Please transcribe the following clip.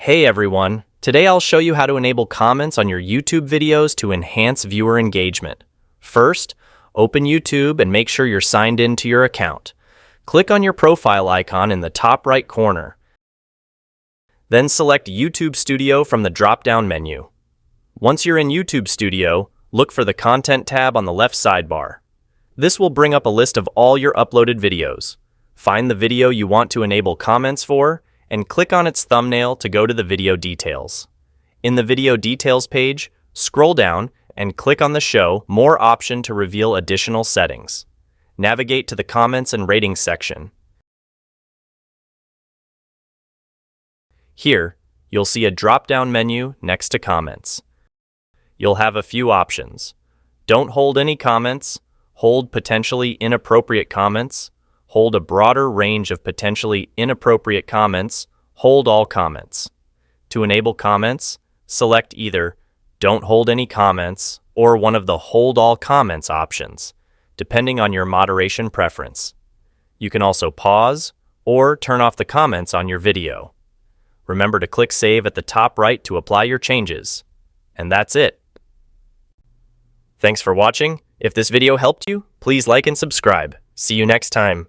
Hey everyone, today I'll show you how to enable comments on your YouTube videos to enhance viewer engagement. First, open YouTube and make sure you're signed in to your account. Click on your profile icon in the top right corner. Then select YouTube Studio from the drop-down menu. Once you're in YouTube Studio, look for the Content tab on the left sidebar. This will bring up a list of all your uploaded videos. Find the video you want to enable comments for, and click on its thumbnail to go to the video details. In the video details page, scroll down and click on the Show More option to reveal additional settings. Navigate to the Comments and Ratings section. Here, you'll see a drop-down menu next to Comments. You'll have a few options. Don't hold any comments, hold potentially inappropriate comments, hold a broader range of potentially inappropriate comments, hold all comments. To enable comments, select either Don't hold any comments or one of the Hold all comments options, depending on your moderation preference. You can also pause or turn off the comments on your video. Remember to click Save at the top right to apply your changes. And that's it. Thanks for watching. If this video helped you, please like and subscribe. See you next time.